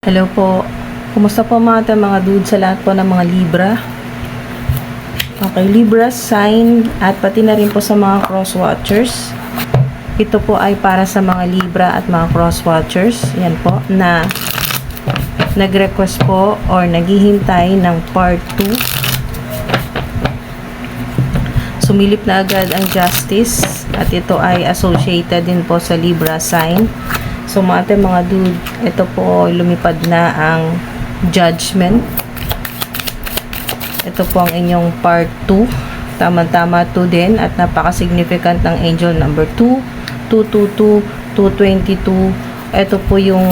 Hello po. Kumusta po mga dude sa lahat po ng mga Libra? Okay, Libra sign at pati na rin po sa mga cross watchers. Ito po ay para sa mga Libra at mga cross watchers. Yan po na nag-request po or naghihintay ng part 2. Sumilip na agad ang justice at ito ay associated din po sa Libra sign. So mga dude, ito po lumipad na ang judgment. Ito po ang inyong part 2. Tama-tama 2 din at napaka-significant ng angel number 2, 222, 222. Ito po yung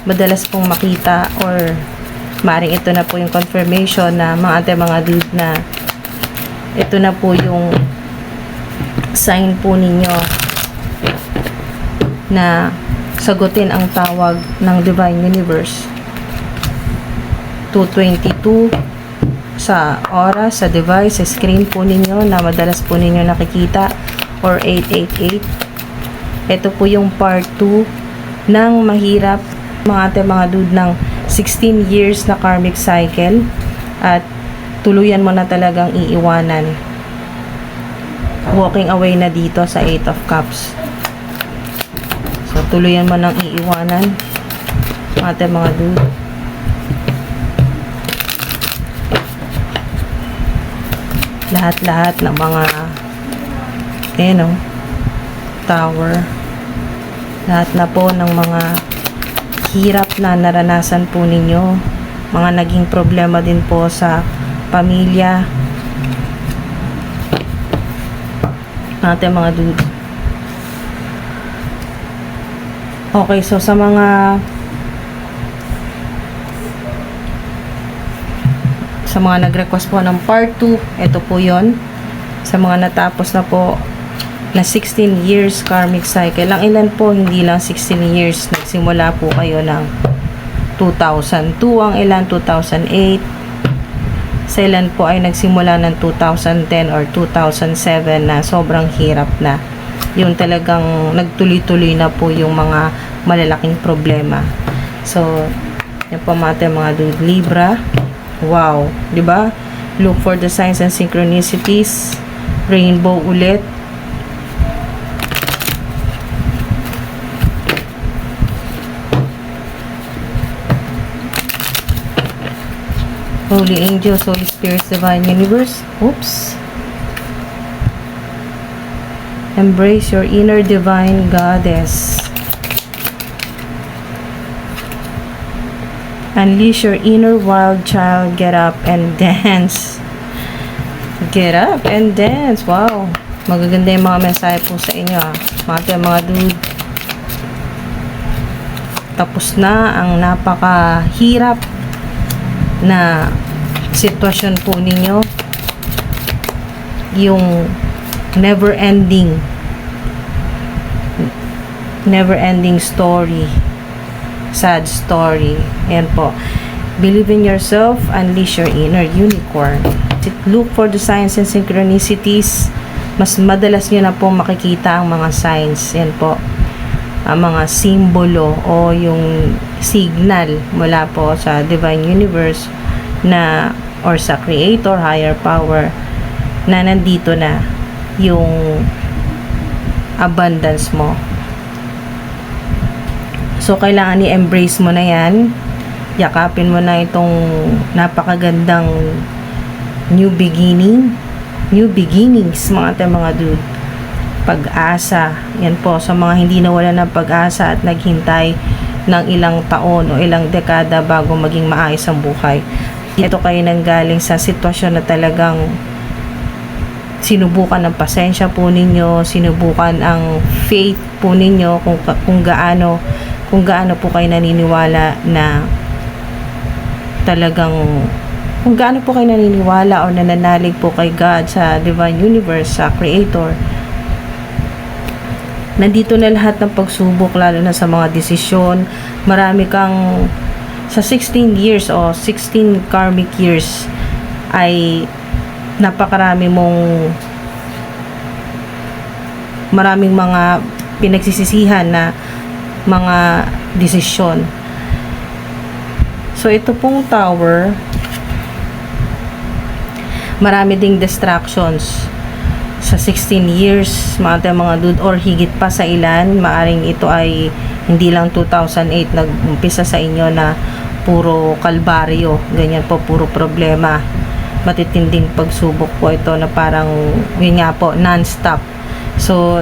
madalas pong makita or maring ito na po yung confirmation na mga dude na ito na po yung sign po ninyo na sagutin ang tawag ng Divine Universe. 222 sa oras, sa device, sa screen po ninyo na madalas po ninyo nakikita, or 888. Ito po yung part 2 ng mahirap mga dude ng 16 years na karmic cycle at tuluyan mo na talagang iiwanan. Walking away na dito sa 8 of Cups. So, tuluyan mo nang iiwanan mga dude. Lahat-lahat ng mga tower. Lahat na po ng mga hirap na naranasan po ninyo. Mga naging problema din po sa pamilya. Mga dude. Okay, so sa mga nag-request po ng part 2, ito po yon. Sa mga natapos na po na 16 years karmic cycle, ang ilan po hindi lang 16 years, nagsimula po kayo ng 2002, ang ilan 2008, sa ilan po ay nagsimula ng 2010 or 2007 na sobrang hirap na. Yung talagang nagtuloy-tuloy na po yung mga malalaking problema. So, yan po mga dude, Libra. Wow, 'di ba? Look for the signs and synchronicities. Rainbow ulit. Holy Angels, Holy Spirits, Divine Universe. Oops. Embrace your inner divine goddess. Unleash your inner wild child. Get up and dance. Get up and dance. Wow. Magaganda yung mga mensahe po sa inyo. Mga dude. Tapos na ang napakahirap na sitwasyon po ninyo. Yung never ending story, sad story. Ayan po, believe in yourself, unleash your inner unicorn. Look for the signs and synchronicities. Mas madalas nyo na po makikita ang mga signs. Ayan po, ang mga simbolo o yung signal mula po sa Divine Universe na or sa Creator, higher power, na nandito na yung abundance mo. So, kailangan i-embrace mo na yan. Yakapin mo na itong napakagandang new beginnings, mga dude. Pag-asa. Yan po, sa mga hindi nawala ng pag-asa at naghintay ng ilang taon o ilang dekada bago maging maayos ang buhay. Ito kayo nanggaling sa sitwasyon na talagang sinubukan ng pasensya po ninyo, sinubukan ang faith po ninyo, kung gaano po kayo naniniwala na talagang, kung gaano po kayo naniniwala o nananalig po kay God, sa Divine Universe, sa Creator. Nandito na lahat ng pagsubok, lalo na sa mga desisyon. Marami kang, sa 16 years o 16 karmic years, ay maraming mga pinagsisisihan na mga desisyon. So, ito pong tower, marami ding distractions sa 16 years, mga dude, or higit pa sa ilan. Maaring ito ay hindi lang 2008 nag-umpisa sa inyo na puro kalbaryo, ganyan po, puro problema, matitinding pagsubok po ito na parang, yun nga po, non-stop. So,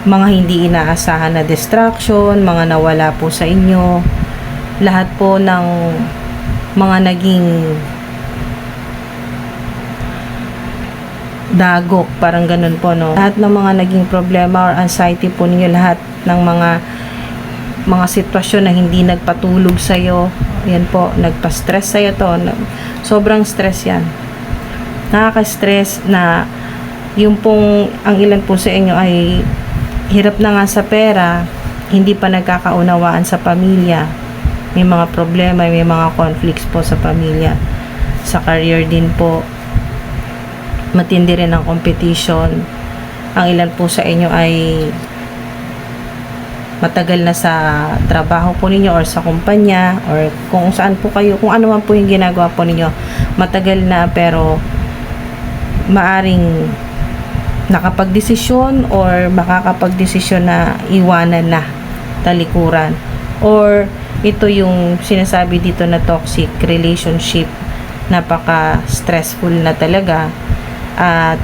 mga hindi inaasahan na distraction, mga nawala po sa inyo, lahat po ng mga naging dagok, parang ganun po, no? Lahat ng mga naging problema or anxiety po ninyo, lahat ng mga sitwasyon na hindi nagpatulog sa'yo, yan po, nagpa-stress sa'yo to, sobrang stress yan. Nakaka-stress na yung pong, ang ilan po sa inyo ay hirap na nga sa pera, hindi pa nagkakaunawaan sa pamilya, may mga problema, may mga conflicts po sa pamilya, sa career din po, matindi rin ang competition. Ang ilan po sa inyo ay matagal na sa trabaho po ninyo or sa kumpanya or kung saan po kayo, kung ano man po yung ginagawa po ninyo, matagal na, pero maaring nakapagdesisyon or makakapagdesisyon na iwanan na, talikuran, or ito yung sinasabi dito na toxic relationship, napaka stressful na talaga. At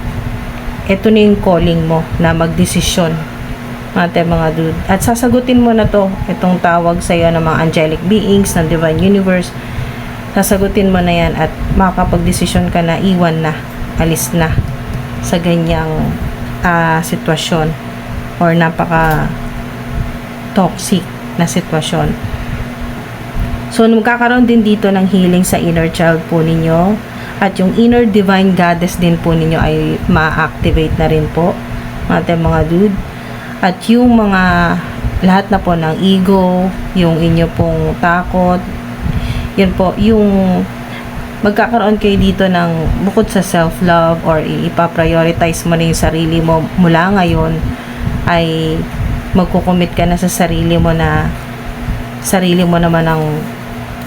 ito na yung calling mo na magdesisyon, mga dude. At sasagutin mo na to, itong tawag sa iyo ng mga angelic beings, ng divine universe. Sasagutin mo na yan at makakapagdesisyon ka na iwan na, alis na sa ganyang sitwasyon or napaka toxic na sitwasyon. So, magkakaroon din dito ng healing sa inner child po ninyo. At yung inner divine goddess din po ninyo ay ma-activate na rin po, mga dude. At yung mga lahat na po ng ego, yung inyo pong takot, yan po, yung magkakaroon kayo dito ng bukod sa self-love or ipaprioritize mo na yung sarili mo mula ngayon, ay magkukumit ka na sa sarili mo na sarili mo naman ang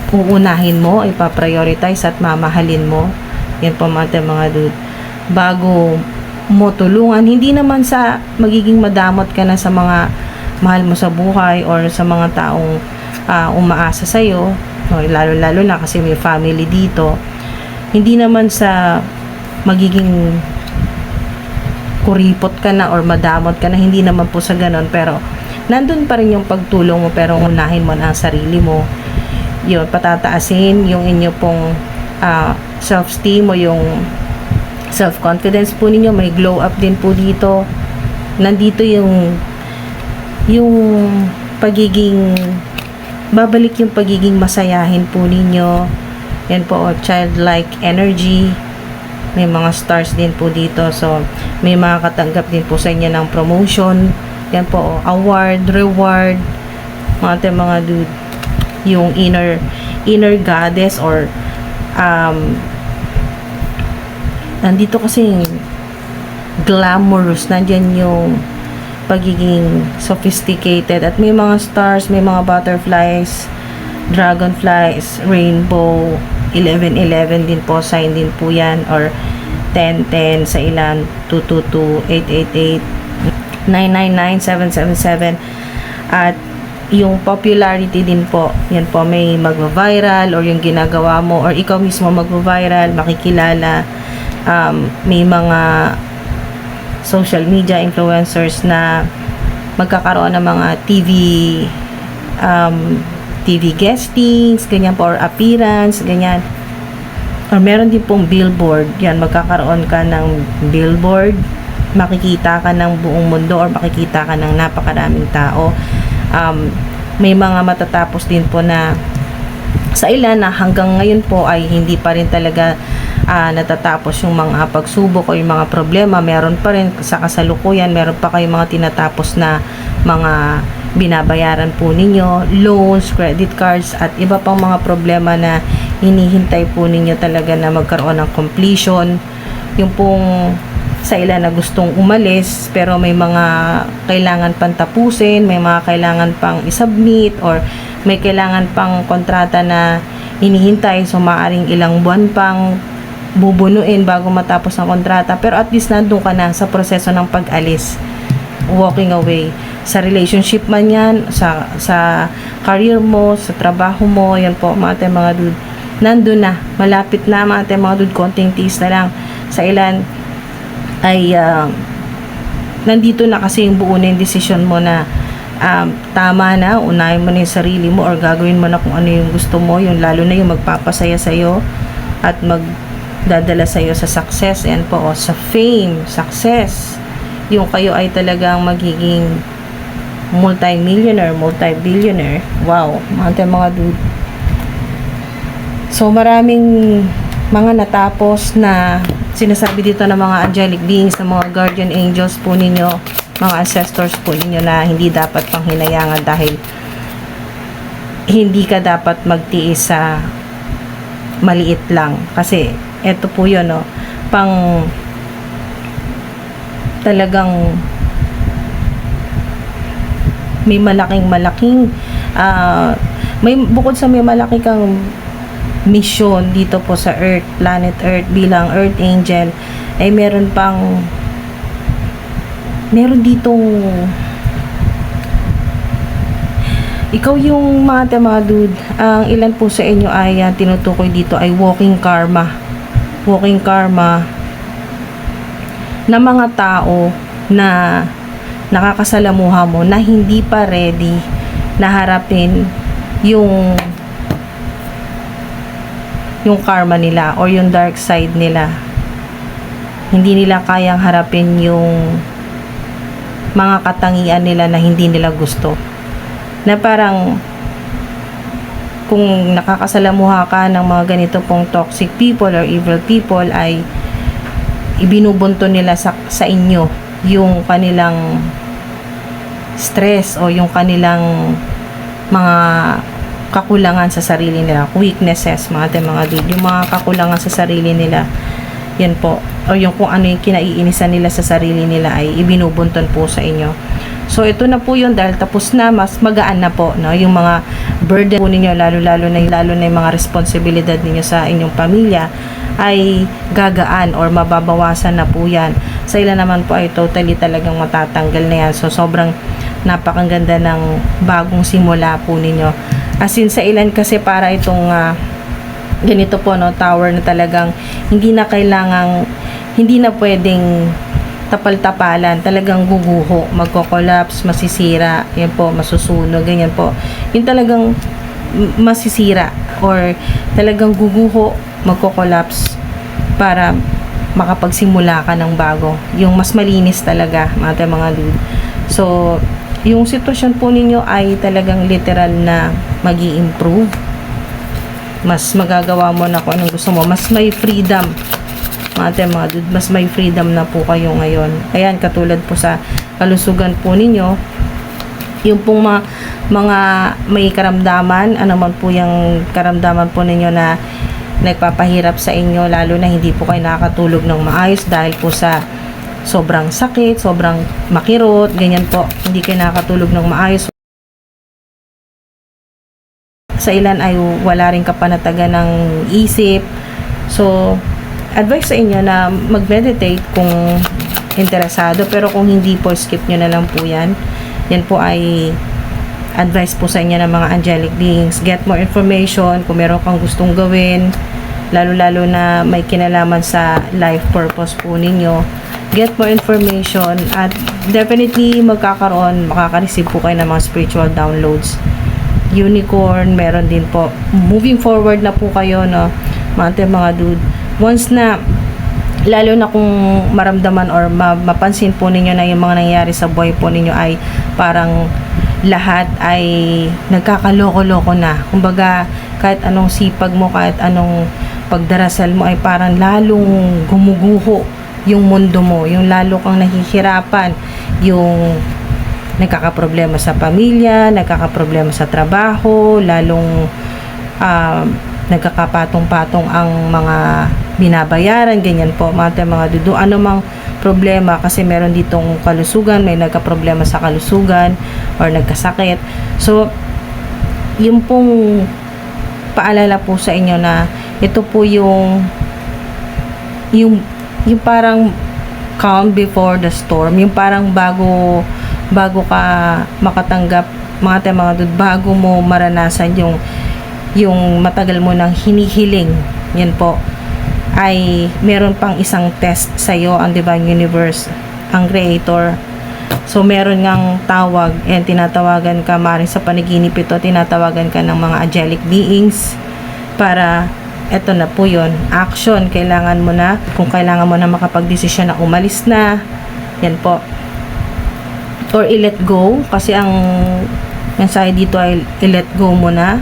uunahin mo, ipaprioritize at mamahalin mo. Yan po mga dude. Bago mo tulungan, hindi naman sa magiging madamot ka na sa mga mahal mo sa buhay or sa mga taong umaasa sa'yo, lalo na kasi may family dito. Hindi naman sa magiging kuripot ka na or madamot ka na, hindi naman po sa ganon, pero nandun pa rin yung pagtulong mo, pero unahin mo na ang sarili mo. Yun, patataasin yung inyo pong self-esteem o yung self-confidence po ninyo, may glow up din po dito. Nandito yung pagiging, babalik yung pagiging masayahin po ninyo. Yan po, childlike energy. May mga stars din po dito. So, may makakatanggap din po sa inyo ng promotion. Yan po, award, reward. Mga dude, yung inner goddess or nandito kasi glamorous, nandyan yung pagiging sophisticated, at may mga stars, may mga butterflies, dragonflies, rainbow, 1111 din po, sign din po yan, or 1010 sa ilan, 222, 888, 999, 777, at yung popularity din po, yan po, may magva-viral or yung ginagawa mo or ikaw mismo magva-viral, makikilala. May mga social media influencers na magkakaroon ng mga TV guestings, ganyan po, or appearance, ganyan. Or meron din pong billboard, yan, magkakaroon ka ng billboard, makikita ka ng buong mundo or makikita ka ng napakaraming tao. May mga matatapos din po na sa ilan na hanggang ngayon po ay hindi pa rin talaga natatapos yung mga pagsubok o yung mga problema. Meron pa rin sa kasalukuyan, meron pa kayong mga tinatapos na mga binabayaran po ninyo, loans, credit cards, at iba pang mga problema na hinihintay po ninyo talaga na magkaroon ng completion. Yung pong sa ilan na gustong umalis pero may mga kailangan pang tapusin, may mga kailangan pang isubmit, or may kailangan pang kontrata na hinihintay, so maaring ilang buwan pang bubunuin bago matapos ang kontrata, pero at least nandun ka na sa proseso ng pag-alis, walking away, sa relationship man yan, sa career mo, sa trabaho mo, yan po mga dude, nandun na, malapit na mga dude, konting tiis na lang. Sa ilan ay nandito na kasi yung buo na yung desisyon mo na tama na, unahin mo na yung sarili mo or gagawin mo na kung ano yung gusto mo, yung lalo na yung magpapasaya sa'yo at magdadala sa'yo sa success, yan po, o sa fame, success, yung kayo ay talagang magiging multi-millionaire, multi-billionaire. Wow, mga dude. So maraming mga natapos na sinasabi dito ng mga angelic beings, ng mga guardian angels po ninyo, mga ancestors po ninyo, na hindi dapat pang hinayangan dahil hindi ka dapat magtiis sa maliit lang. Kasi eto po yun, no, pang talagang may malaking may bukod sa may malaki kang mission dito po sa Earth, planet Earth, bilang Earth Angel, ay meron ditong ikaw yung mga dude, ang ilan po sa inyo ay tinutukoy dito ay walking karma na mga tao na nakakasalamuha mo na hindi pa ready na harapin yung karma nila or yung dark side nila. Hindi nila kayang harapin yung mga katangian nila na hindi nila gusto. Na parang kung nakakasalamuha ka ng mga ganito pong toxic people or evil people, ay ibinubunto nila sa inyo yung kanilang stress o yung kanilang mga kakulangan sa sarili nila, weaknesses, mga dude, yung mga kakulangan sa sarili nila, yan po, o yung kung ano yung kinaiinisan nila sa sarili nila ay ibinubunton po sa inyo. So ito na po yun, dahil tapos na, mas magaan na po, no, yung mga burden po ninyo, lalo na yung mga responsibilidad ninyo sa inyong pamilya ay gagaan or mababawasan na po yan. Sa ilan naman po ay totally talagang matatanggal na yan. So sobrang napakaganda ng bagong simula po ninyo. As in, sa ilan kasi para itong ganito po, no, tower na talagang hindi na pwedeng tapal-tapalan, talagang guguho, magko-collapse, masisira, yan po, masusunog, ganyan po. Yung talagang masisira or talagang guguho, magko-collapse para makapagsimula ka ng bago. Yung mas malinis talaga, mga dude. So, yung sitwasyon po ninyo ay talagang literal na magi-improve. Mas magagawa mo na kung anong gusto mo. Mas may freedom, mga dude. Mas may freedom na po kayo ngayon. Ayan, katulad po sa kalusugan po ninyo, yung pong mga may karamdaman, ano man po yung karamdaman po ninyo na nagpapahirap sa inyo, lalo na hindi po kayo nakakatulog ng maayos dahil po sa sobrang sakit, sobrang makirot, ganyan po, hindi kayo nakakatulog ng maayos. Sa ilan ay wala rin kapanatagan ng isip. So, advice sa inyo na mag-meditate kung interesado, pero kung hindi po, skip nyo na lang po yan. Yan po ay advice po sa inyo ng mga angelic beings. Get more information kung meron kang gustong gawin, lalo na may kinalaman sa life purpose po ninyo. Get more information at definitely makaka-receive po kayo ng mga spiritual downloads. Unicorn, meron din po. Moving forward na po kayo, no, mga dude. Once na, lalo na kung maramdaman or mapansin po ninyo na yung mga nangyayari sa buhay po ninyo ay parang lahat ay nagkakaloko-loko na. Kumbaga, kahit anong sipag mo, kahit anong pagdarasal mo ay parang lalong gumuguho yung mundo mo, yung lalo kang nahihirapan, yung nagkakaproblema sa pamilya, nagkakaproblema sa trabaho, lalong nagkakapatong-patong ang mga binabayaran, ganyan po mga dudu. Ano mang problema kasi meron ditong kalusugan, may nagka-problema sa kalusugan or nagkasakit. So, yung pong paalala po sa inyo na ito po yung parang calm before the storm, yung parang bago ka makatanggap mga dudu, bago mo maranasan yung matagal mo nang hinihiling, yan po, ay meron pang isang test sa iyo ang Divine Universe, ang Creator. So meron ngang tawag, and tinatawagan ka maaaring sa panaginip ito, tinatawagan ka ng mga angelic beings para eto na po yun, action. Kailangan mo na, kung kailangan mo na makapag-desisyon na umalis na, yan po, or i-let go, kasi ang mensahe dito ay i-let go mo na.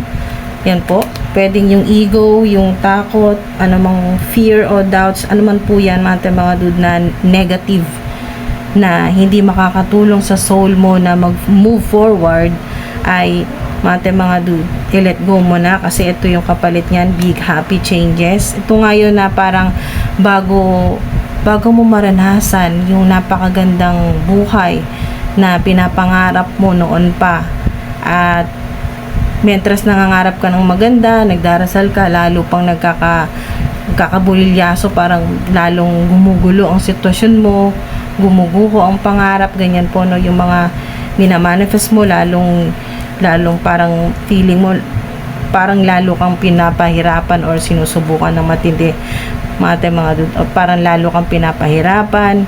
Yan po, pwedeng yung ego, yung takot, anumang fear o doubts, anuman po yan mga dude na negative, na hindi makakatulong sa soul mo na mag-move forward, ay mga dude, i-let go mo na, kasi ito yung kapalit niyan, big happy changes. Ito ngayon na parang bago mo maranasan yung napakagandang buhay na pinapangarap mo noon pa. At mentras nangangarap ka ng maganda, nagdarasal ka, lalo pang nagkakabulilyaso, parang lalong gumugulo ang sitwasyon mo, gumuguho ang pangarap, ganyan po, no, yung mga minamanifest mo, lalong parang feeling mo parang lalo kang pinapahirapan or sinusubukan ng matindi, mga dude, parang lalo kang pinapahirapan.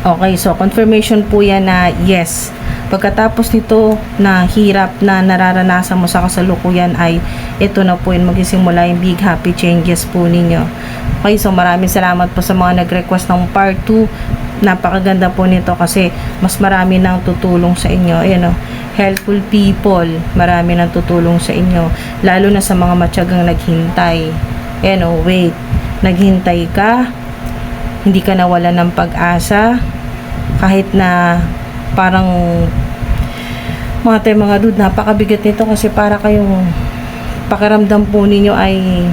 Okay, so confirmation po yan na yes, pagkatapos nito na hirap na nararanasan mo sa kasalukuyan, ay ito na po yung magsisimula yung big happy changes po ninyo. Okay, so maraming salamat po sa mga nag-request ng part 2. Napakaganda po nito kasi mas marami nang tutulong sa inyo. Ayan o, helpful people, marami nang tutulong sa inyo, lalo na sa mga matyagang naghintay. Ayan o, wait, naghintay ka, hindi ka nawala ng pag-asa, kahit na parang mga dude, napakabigat nito kasi para kayong pakiramdam po ninyo ay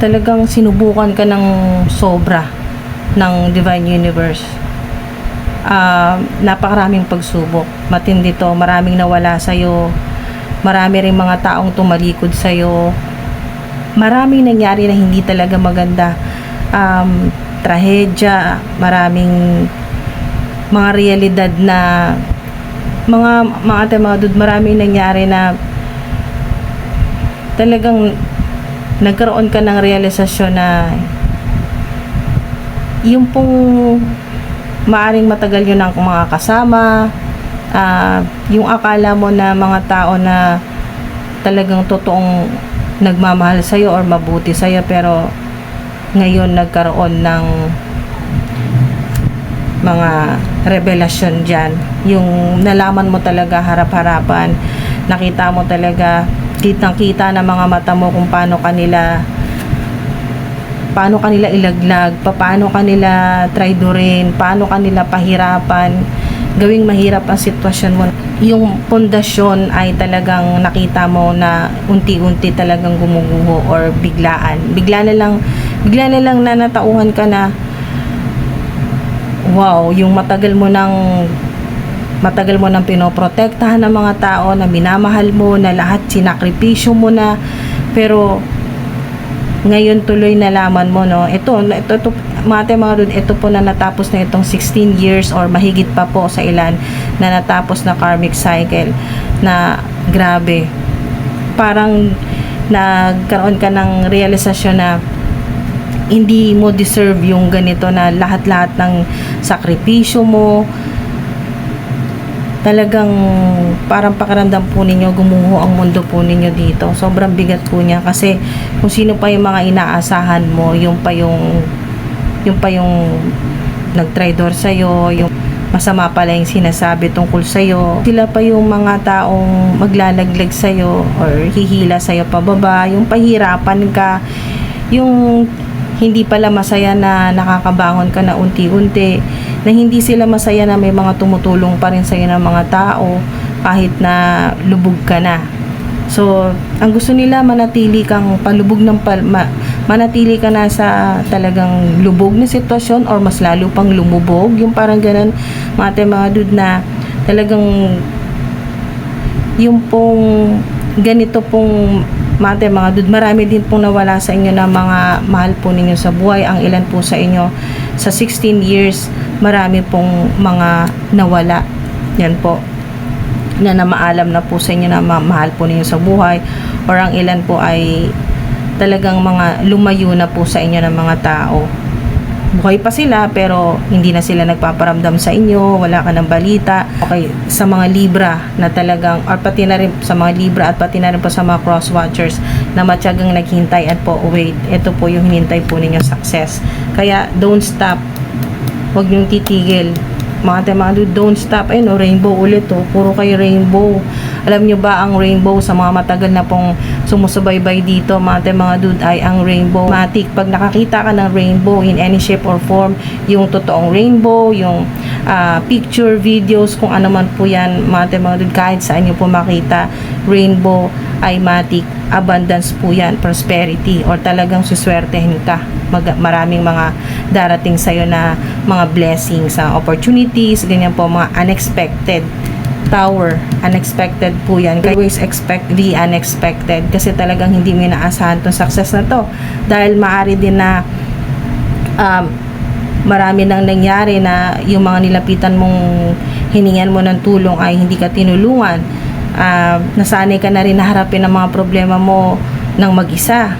talagang sinubukan ka ng sobra ng Divine Universe. Napakaraming pagsubok, matindi to, maraming nawala sa'yo, marami rin mga taong tumalikod sa'yo, maraming nangyari na hindi talaga maganda, trahedya, maraming mga realidad na mga dude, maraming nangyari na talagang nagkaroon ka ng realisasyon na yung pong maaring matagal yun ang mga kasama, yung akala mo na mga tao na talagang totoong nagmamahal sa'yo or mabuti sa'yo, pero ngayon nagkaroon ng mga revelasyon dyan, yung nalaman mo talaga harap-harapan, nakita mo talaga, kitang-kita ng mga mata mo kung paano kanila ilaglag, paano kanila traidorin, paano kanila pahirapan, gawing mahirap ang sitwasyon mo. Yung pundasyon ay talagang nakita mo na unti-unti talagang gumuguho or bigla na lang na natauhan ka na wow, yung matagal mo nang pinoprotektahan ng mga tao, na minamahal mo, na lahat sinakripisyo mo na, pero ngayon tuloy nalaman mo, no, ito mga dude, ito po na natapos na itong 16 years or mahigit pa po sa ilan na natapos na karmic cycle, na grabe, parang nagkaroon ka ng realisasyon na hindi mo deserve yung ganito, na lahat-lahat ng sakripisyo mo, talagang parang pakiramdam po ninyo gumuho ang mundo po ninyo dito. Sobrang bigat po niya, kasi kung sino pa yung mga inaasahan mo, yung pa yung nagtraidor sa'yo, yung masama pala yung sinasabi tungkol sa'yo, sila pa yung mga taong maglalaglag sa'yo or hihila sa'yo pababa, yung pahirapan ka, yung hindi pala masaya na nakakabangon ka na unti-unti, na hindi sila masaya na may mga tumutulong pa rin sa'yo ng mga tao kahit na lubog ka na. So, ang gusto nila manatili kang palubog ng manatili ka na sa talagang lubog na sitwasyon or mas lalo pang lumubog, yung parang ganun mga dude, na talagang yung pong ganito pong mga dude, marami din pong nawala sa inyo na mga mahal po ninyo sa buhay. Ang ilan po sa inyo sa 16 years, marami pong mga nawala. Yan po, na namaalam na po sa inyo na mahal po ninyo sa buhay, or ang ilan po ay talagang mga lumayo na po sa inyo ng mga tao. Buhay pa sila pero hindi na sila nagpaparamdam sa inyo, wala ka ng balita. Okay, sa mga Libra na talagang, or pati na rin sa mga Libra at pati na rin po sa mga cross watchers na matyagang naghintay at po wait, ito po yung hinintay po ninyo, success. Kaya don't stop, huwag niyong titigil mga dude, don't stop. Ayun, rainbow ulit, puro kayo rainbow. Alam nyo ba, ang rainbow sa mga matagal na pong sumusubaybay dito mga dude, ay ang rainbow matic. Pag nakakita ka ng rainbow in any shape or form, yung totoong rainbow, yung picture, videos, kung ano man po yan mga dude, kahit saan nyo po makita rainbow, ay matic, abundance po yan, prosperity, or talagang suswertehin ka. Maraming mga darating sa'yo na mga blessings, opportunities, ganyan po, mga unexpected. Tower, unexpected po yan. Always expect the unexpected, kasi talagang hindi mo inaasahan tong success na to, dahil maaari din na marami nang nangyari na yung mga nilapitan mong hiningan mo ng tulong ay hindi ka tinulungan. Nasanay ka na rin na harapin ang mga problema mo ng mag-isa.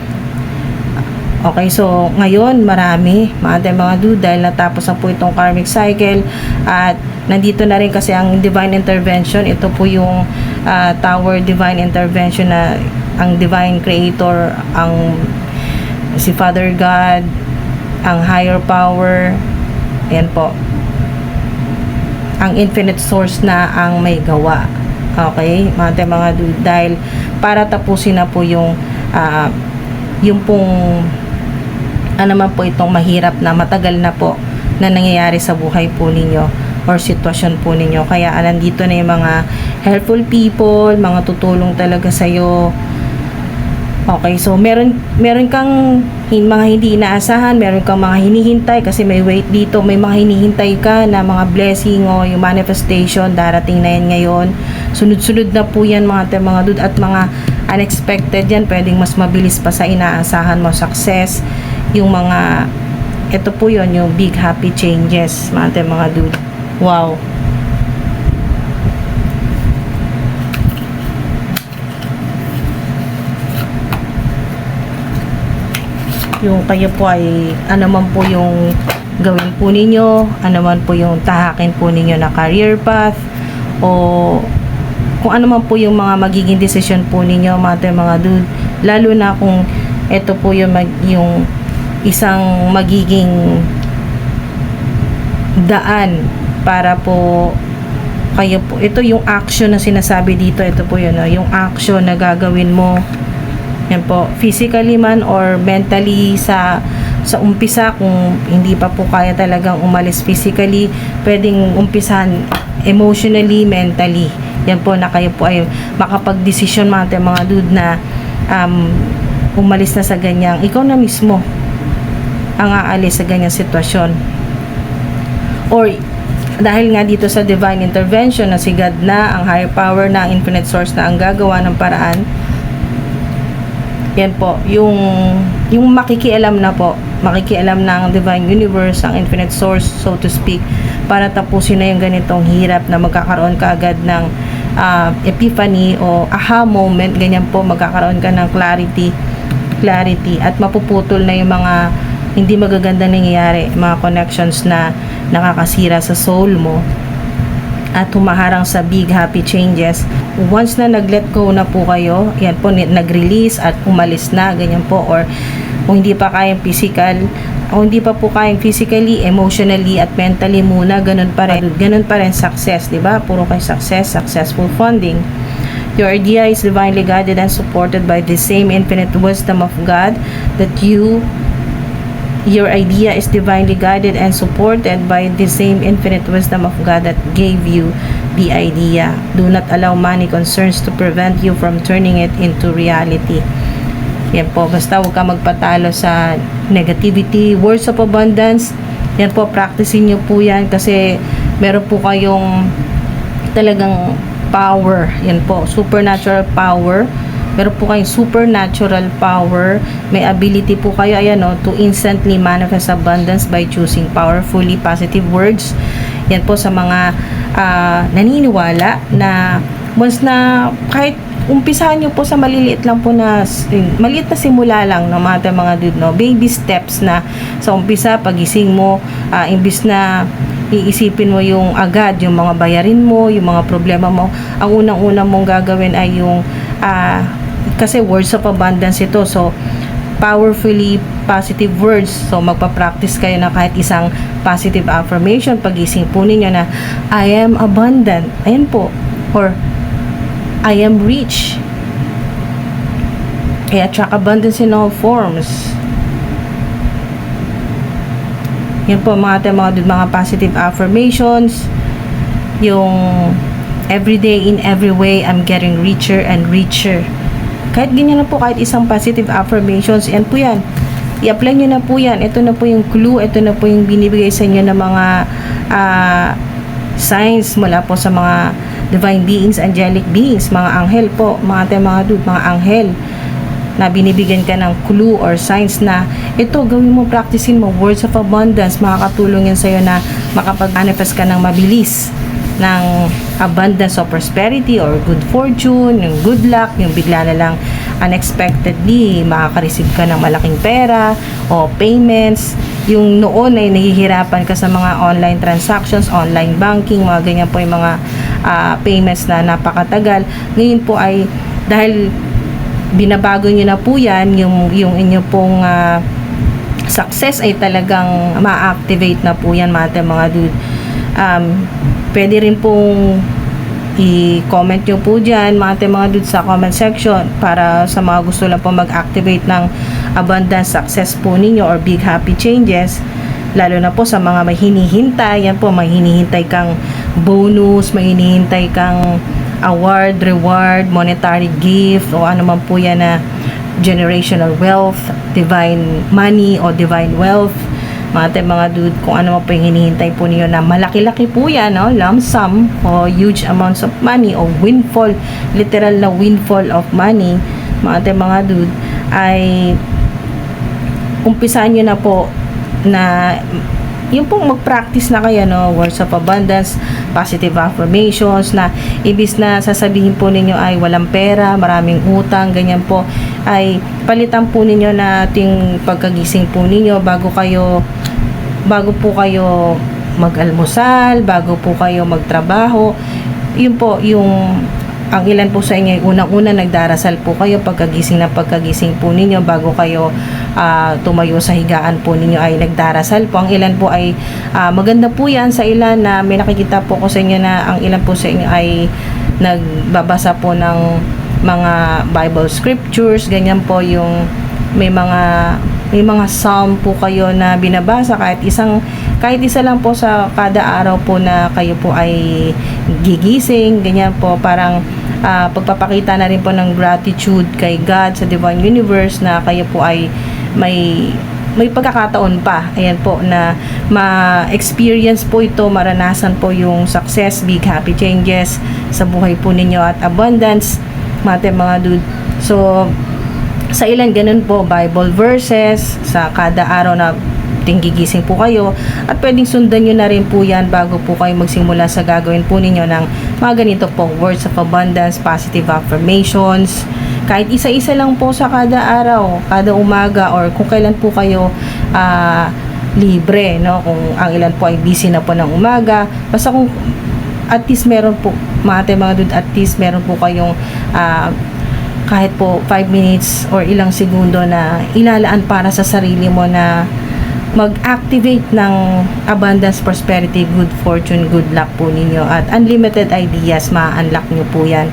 Okay, so ngayon marami mga dude, dahil natapos na po itong karmic cycle at nandito na rin kasi ang divine intervention. Ito po yung Tower divine intervention, na ang divine creator, ang si Father God, ang higher power, ayan po, ang infinite source na ang may gawa. Okay, mga dude, dahil para tapusin na po yung pong naman po itong mahirap na matagal na po na nangyayari sa buhay po ninyo or sitwasyon po ninyo. Kaya nandito na yung mga helpful people, mga tutulong talaga sa'yo. Okay, so meron kang mga hindi inaasahan, meron kang mga hinihintay, kasi may wait dito, may mga hinihintay ka na mga blessing o yung manifestation, darating na yan ngayon. Sunod-sunod na po yan mga dude, at mga unexpected yan, pwedeng mas mabilis pa sa inaasahan mo, success. Yung mga, ito po yon, yung big happy changes mga dude. Wow. Yung kayo po ay ano man po yung gawin po ninyo, ano man po yung tahakin po ninyo na career path, o kung ano man po yung mga magiging decision po ninyo mga dude, lalo na kung ito po yung isang magiging daan para po kayo po, ito yung action na sinasabi dito, ito po yun, yung action na gagawin mo. Yan po, physically man or mentally sa umpisa. Kung hindi pa po kaya talagang umalis physically, pwedeng umpisahan emotionally, mentally. Yan po, na kayo po ay makapag-desisyon mga dude na umalis na sa ganyang, ikaw na mismo ang aalis sa ganyang sitwasyon. Or dahil nga dito sa divine intervention na si God na, ang higher power na, ang infinite source na ang gagawa ng paraan, yan po, yung makikialam na ang divine universe, ang infinite source, so to speak, para tapusin na yung ganitong hirap, na magkakaroon ka agad ng epiphany o aha moment, ganyan po, magkakaroon ka ng clarity, at mapuputol na yung mga hindi magagandang nangyayari, mga connections na nakakasira sa soul mo, at humaharang sa big happy changes. Once na nag-let go na po kayo, yan po, nag-release at umalis na, ganyan po. Or kung hindi pa kayang physical, kung hindi pa po kayang physically, emotionally at mentally muna, ganun pa rin success, di ba? Puro kayo success, successful funding. Your idea is divinely guided and supported by the same infinite wisdom of God that your idea is divinely guided and supported by the same infinite wisdom of God that gave you the idea. Do not allow money concerns to prevent you from turning it into reality. Yan po, basta huwag ka magpatalo sa negativity. Words of abundance, yan po, practicein nyo po yan kasi meron po kayong talagang power. Yan po, supernatural power. Meron po kayong supernatural power. May ability po kayo, ayan o, to instantly manifest abundance by choosing powerfully positive words. Yan po sa mga naniniwala na once na kahit umpisahan nyo po sa maliliit lang po na maliit na simula lang no, mga dude, no? Baby steps na sa umpisa, pagising mo, imbis na iisipin mo yung agad, yung mga bayarin mo, yung mga problema mo, ang unang-unang mong gagawin ay yung kasi words of abundance ito, so powerfully positive words. So magpa-practice kayo na kahit isang positive affirmation pagising po ninyo na I am abundant, ayan po, or I am rich. I attract abundance in all forms. Yan po mga positive affirmations. Yung everyday in every way I'm getting richer and richer. Kahit ganyan na po, kahit isang positive affirmations, yan po yan. I-apply nyo na po yan. Ito na po yung clue, ito na po yung binibigay sa inyo ng mga signs mula po sa mga divine beings, angelic beings, mga anghel po, mga anghel na binibigyan ka ng clue or signs na ito, gawin mo, practicein mo, words of abundance, makakatulong yan sa'yo na makapag-manifest ka ng mabilis ng abundance of prosperity or good fortune, yung good luck, yung bigla na lang unexpectedly makaka-receive ka ng malaking pera o payments. Yung noon ay nahihirapan ka sa mga online transactions, online banking, mga ganyan po yung mga payments na napakatagal. Ngayon po ay dahil binabago nyo na po yan, yung inyo pong success ay talagang ma-activate na po yan mga dude. Pwede rin pong i-comment nyo po dyan mga dude sa comment section para sa mga gusto lang po mag-activate ng abundance success po ninyo or big happy changes, lalo na po sa mga may hinihintay. Yan po, may hinihintay kang bonus, may hinihintay kang award, reward, monetary gift o ano man po yan na generational wealth, divine money o divine wealth. Mga dude, kung ano po yung hinihintay po niyo na malaki-laki po yan, no? Lump sum o huge amounts of money o windfall, literal na windfall of money, mga dude, ay umpisahan nyo na po na yung pong mag-practice na kayo, no? Words of abundance, positive affirmations, na ibis na sasabihin po ninyo ay walang pera, maraming utang, ganyan po, ay palitan po ninyo na ating pagkagising po ninyo bago po kayo mag-almusal, bago po kayo magtrabaho. Yun po, ang ilan po sa inyo, unang-una nagdarasal po kayo pagkagising po ninyo, bago kayo tumayo sa higaan po ninyo ay nagdarasal po. Ang ilan po ay maganda po yan sa ilan na may nakikita po ko sa inyo na ang ilan po sa inyo ay nagbabasa po ng mga Bible scriptures, ganyan po, yung may mga psalm po kayo na binabasa, kahit isa lang po sa kada araw po na kayo po ay gigising, ganyan po, parang pagpapakita na rin po ng gratitude kay God sa divine universe na kayo po ay may pagkakataon pa, ayan po, na ma-experience po ito, maranasan po yung success, big happy changes sa buhay po ninyo at abundance, mga dude. So sa ilan ganun po, Bible verses sa kada araw na gigising po kayo, at pwedeng sundan nyo na rin po yan bago po kayo magsimula sa gagawin po ninyo ng mga ganito po, words of abundance, positive affirmations, kahit isa-isa lang po sa kada araw, kada umaga, or kung kailan po kayo libre, no? Kung ang ilan po ay busy na po ng umaga, basta kung at least meron po, mga dude, at least meron po kayong kahit po 5 minutes or ilang segundo na ilalaan para sa sarili mo na mag-activate ng abundance, prosperity, good fortune, good luck po ninyo, at unlimited ideas, ma-unlock nyo po yan.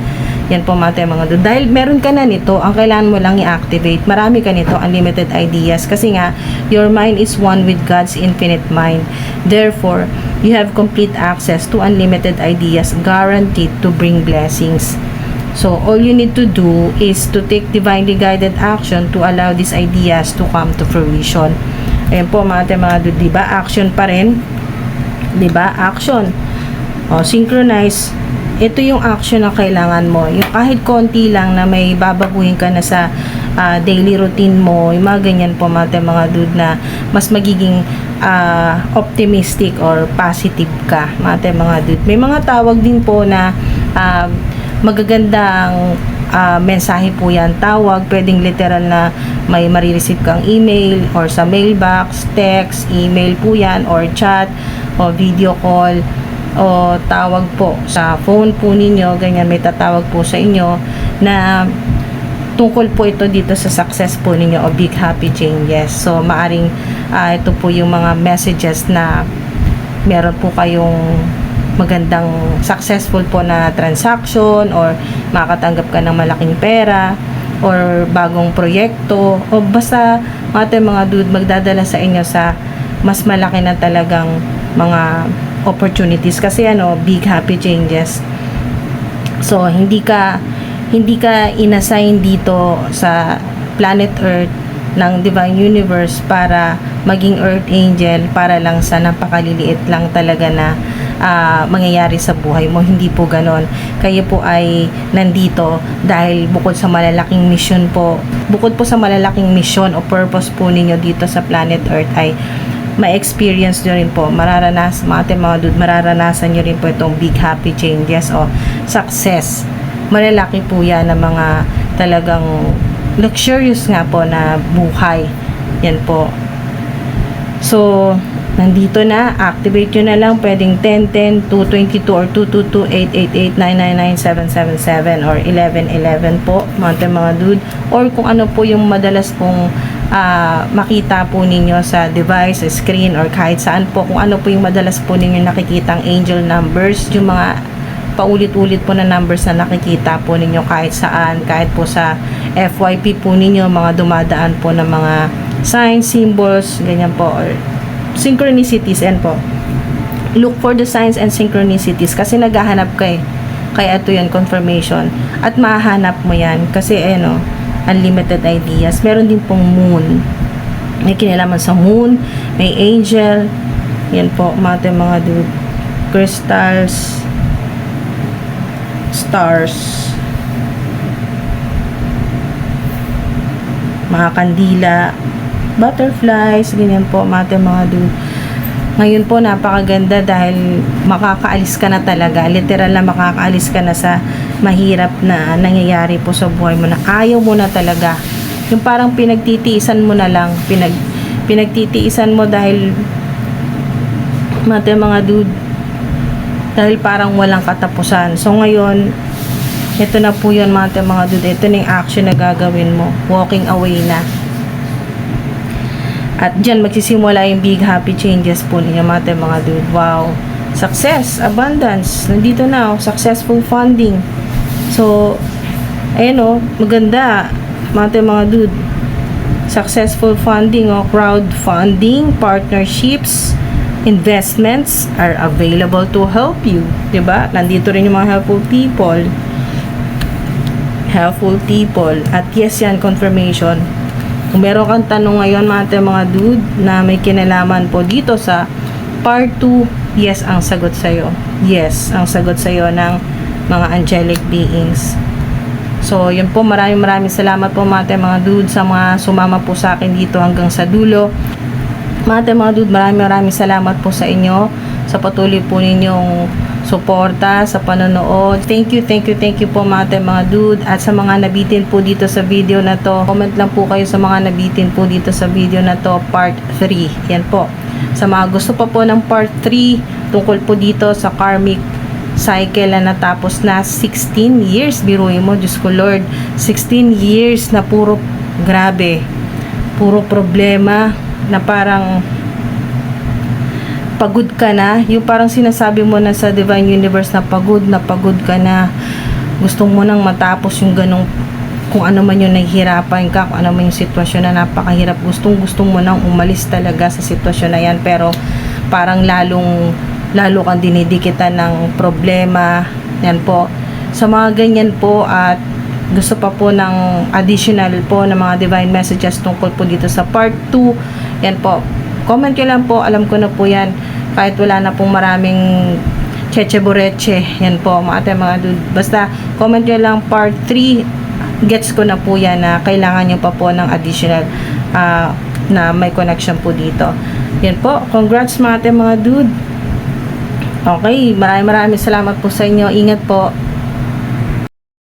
Yan po mga dude. Dahil meron ka na nito, ang kailangan mo lang i-activate. Marami ka nito, unlimited ideas. Kasi nga, your mind is one with God's infinite mind. Therefore, you have complete access to unlimited ideas guaranteed to bring blessings. So, all you need to do is to take divinely guided action to allow these ideas to come to fruition. Ayan po mga dude, diba? Action pa rin. Diba? Action. O, synchronize. Ito yung action na kailangan mo. Yung kahit konti lang na may babaguhin ka na sa daily routine mo, yung mga ganyan po mga dude, na mas magiging optimistic or positive ka mga dude. May mga tawag din po na magagandang mensahe po yan, tawag, pwedeng literal na may marireceive kang email or sa mailbox, text, email po yan, or chat, o video call, o tawag po sa phone po ninyo, ganyan, may tatawag po sa inyo na tungkol po ito dito sa success po ninyo o big happy changes. So maaring ito po yung mga messages na meron po kayong magandang successful po na transaction, or makakatanggap ka ng malaking pera, or bagong proyekto, o basta mga dude, magdadala sa inyo sa mas malaki na talagang mga opportunities, kasi big happy changes. So hindi ka inassign dito sa planet Earth ng Divine Universe para maging Earth Angel para lang sa napakaliliit lang talaga na mangyayari sa buhay mo. Hindi po ganon. Kayo po ay nandito dahil bukod sa malalaking mission po o purpose po ninyo dito sa planet Earth, ay ma-experience nyo rin po, mga dude, mararanasan nyo rin po itong big happy changes o success. Malalaki po yan na mga talagang luxurious nga po na buhay. Yan po. So, nandito na, activate nyo na lang, pwedeng 1010, 222, or 222, 888, 999, 777, or 1111 po, mga dude. Or kung ano po yung madalas pong makita po ninyo sa device, sa screen, or kahit saan po, kung ano po yung madalas po ninyo nakikitang angel numbers, yung mga paulit-ulit po na numbers na nakikita po ninyo kahit saan, kahit po sa FYP po ninyo, mga dumadaan po ng mga signs, symbols, ganyan po, or synchronicities, and po look for the signs and synchronicities, kasi naghahanap kayo, kaya ito yan, confirmation, at mahanap mo yan, kasi unlimited ideas. Meron din pong moon, may kinalaman sa moon, may angel, yan po mga dude, crystals, stars, mga kandila, butterflies, ganyan po mga dude. Ngayon po napakaganda dahil makakaalis ka na talaga, literal na makakaalis ka na sa mahirap na nangyayari po sa buhay mo na ayaw mo na talaga. Yung parang pinagtitiisan mo na lang, pinagtitiisan mo dahil mga dude, dahil parang walang katapusan. So ngayon, ito na po yun mga dude, ito na yung action na gagawin mo, walking away na. At dyan magsisimula yung big happy changes po ninyo mga dude. Wow, success, abundance, nandito na, successful funding. So ayun maganda mga dude, successful funding o crowdfunding, partnerships, investments are available to help you, diba? Nandito rin yung mga helpful people, at yes yan, confirmation. Kung meron kang tanong ngayon mga dude na may kinalaman po dito sa part 2, yes ang sagot sa'yo. Yes ang sagot sa'yo ng mga angelic beings. So yun po, maraming salamat po mga dude sa mga sumama po sa akin dito hanggang sa dulo. Mga dude, maraming salamat po sa inyo sa patuloy po ninyong suporta sa panonood. Thank you po mga dude. At sa mga nabitin po dito sa video na to, comment lang po kayo sa mga nabitin po dito sa video na to, part 3. Yan po. Sa mga gusto pa po ng part 3 tungkol po dito sa karmic cycle na natapos na 16 years, biruin mo, Diyos ko Lord, 16 years na puro grabe, puro problema, na parang pagod ka na, yung parang sinasabi mo na sa Divine Universe na pagod ka na, gusto mo nang matapos yung ganong, kung ano man yung nahihirapan ka, kung ano man yung sitwasyon na napakahirap, gusto mo nang umalis talaga sa sitwasyon na yan, pero parang lalo kang dinidikitan ng problema, yan po. sa mga ganyan po at gusto pa po ng additional po na mga divine messages tungkol po dito sa part 2, yan po, comment nyo lang po, alam ko na po yan, kahit wala na pong maraming cheche boreche, yan po mga dude, basta comment nyo lang part 3, gets ko na po yan na kailangan nyo pa po ng additional na may connection po dito. Yan po, congrats mga dude. Okay, maraming salamat po sa inyo, ingat po.